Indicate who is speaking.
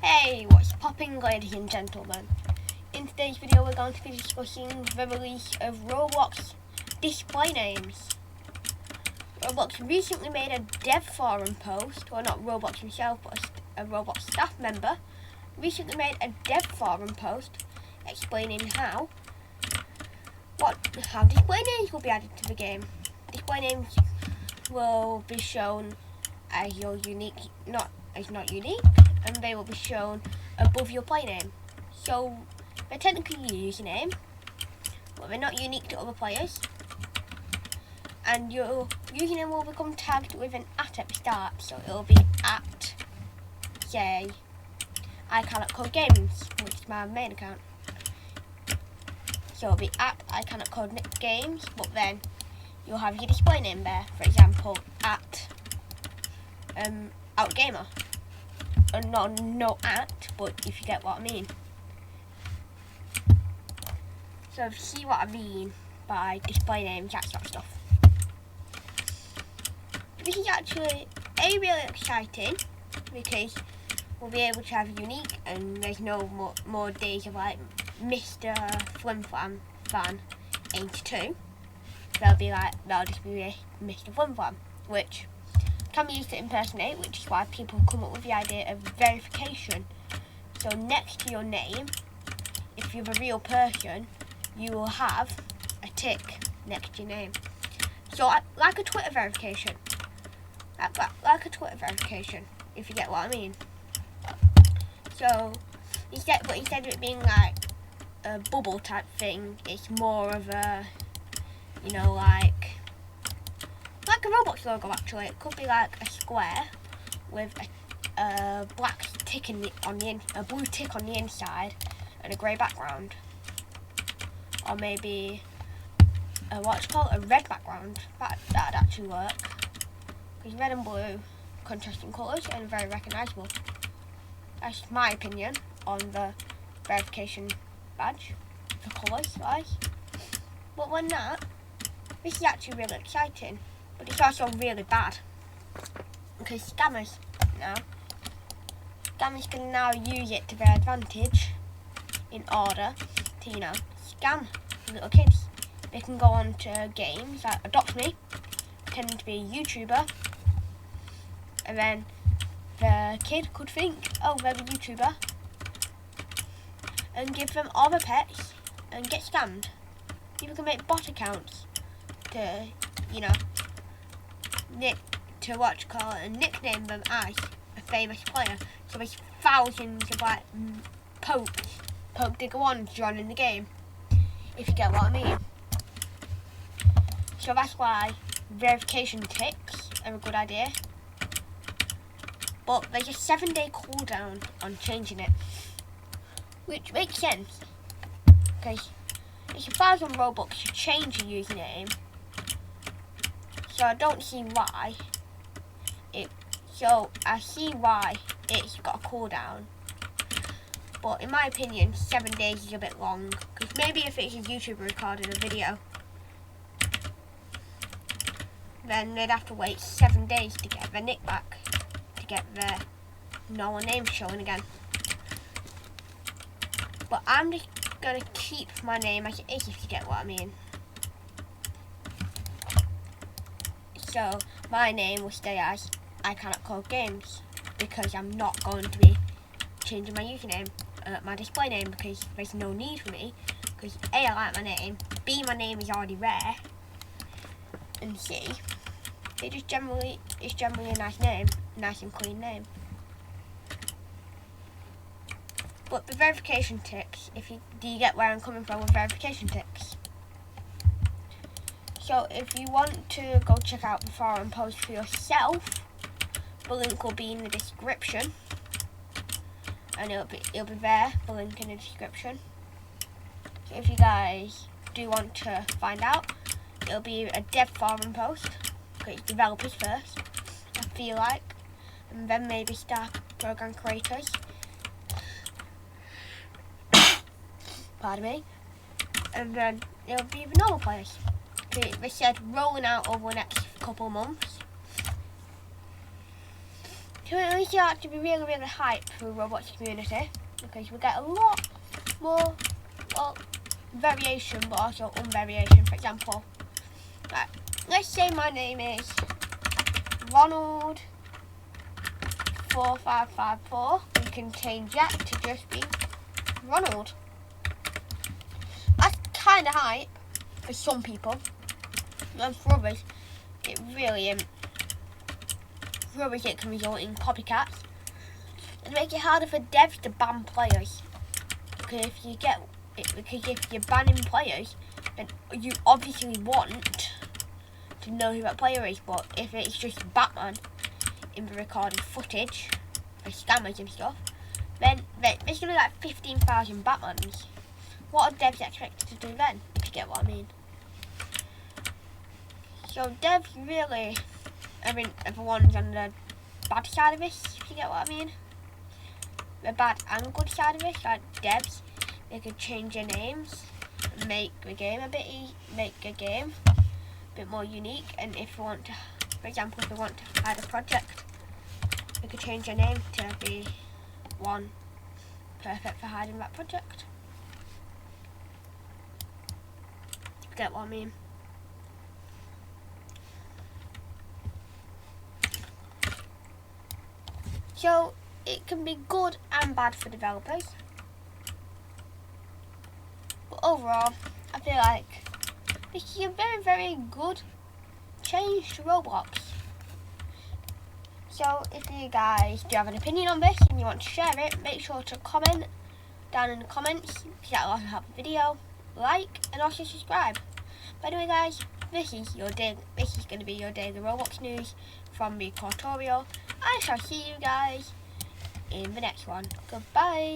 Speaker 1: Hey, what's popping, ladies and gentlemen? In today's video we're going to be discussing the release of Roblox display names. Roblox recently made a dev forum post, or not Roblox himself but a Roblox staff member, recently made a dev forum post explaining how display names will be added to the game. Display names will be shown as not unique, and they will be shown above your play name. So they're technically your username, but they're not unique to other players. And your username will become tagged with an at the start, so it'll be at, say, I Cannot Code Games, which is my main account. So it'll be at I Cannot Code Games, but then you'll have your display name there. For example, at Outgamer. No at, but if you get what I mean. So if you see what I mean by display names, that sort of stuff. This is actually really exciting because we'll be able to have unique, and there's no more days of like Mr. Flimflam fan 82. They'll just be Mr. Flimflam, which can be used to impersonate, which is why people come up with the idea of verification. So next to your name, if you're a real person, you will have a tick next to your name. So like a Twitter verification. Like a Twitter verification, if you get what I mean. So instead of it being like a bubble type thing, it's more of a, like a Roblox logo actually. It could be like a square with a black tick a blue tick on the inside and a grey background, or maybe a red background. That'd actually work because red and blue contrasting colours and very recognisable. That's my opinion on the verification badge for colours wise. But when this is actually really exciting. But it's also really bad because scammers can now use it to their advantage in order to, scam little kids. They can go on to games like Adopt Me, pretending to be a YouTuber, and then the kid could think, oh, they're a YouTuber, and give them all the pets and get scammed. People can make bot accounts to, and nickname them as a famous player. So there's thousands of like Pope Digger ones joining the game, if you get what I mean. So that's why verification ticks are a good idea. But there's a 7-day cooldown on changing it, which makes sense because it's 1,000 Robux to change your username. So I don't see why I see why it's got a cooldown. But in my opinion, 7 days is a bit long. Because maybe if it's a YouTuber recording a video, then they'd have to wait 7 days to get their nick back, to get their normal name showing again. But I'm just going to keep my name as it is, if you get what I mean. So my name will stay as I Cannot Code Games because I'm not going to be changing my username, my display name, because there's no need for me. Because A, I like my name, B, my name is already there, and C, it's generally a nice name, nice and clean name. But the verification tips, do you get where I'm coming from with verification tips? So if you want to go check out the forum post for yourself, the link will be in the description, and it'll be there, the link in the description. So if you guys do want to find out, it'll be a dev forum post, because it's developers first, I feel like, and then maybe staff program creators. Pardon me. And then it'll be the normal players. They said rolling out over the next couple of months. So it really starts to be really, really hype for the Roblox community because we get a lot more, well, variation but also unvariation. For example, right, let's say my name is Ronald 4554. We can change that to just be Ronald. That's kind of hype for some people, and for others, it really isn't. For others, it can result in copycats and make it harder for devs to ban players. Because if you're banning players, then you obviously want to know who that player is. But if it's just Batman in the recorded footage for scammers and stuff, then there's going to be like 15,000 Batmans. What are devs expected to do then, if you get what I mean? So devs really, everyone's on the bad side of this, if you get what I mean. The bad and good side of this, like devs, they could change their names and make the game a bit more unique. And if you want to, for example, if they want to hide a project, they could change their name to be one perfect for hiding that project. Get what I mean? So it can be good and bad for developers. But overall, I feel like this is a very, very good change to Roblox. So if you guys do have an opinion on this and you want to share it, make sure to comment down in the comments, because that'll also help the video, like, and also subscribe. By the way guys, this is going to be your daily Roblox news from me, Cortorio. I shall see you guys in the next one. Goodbye.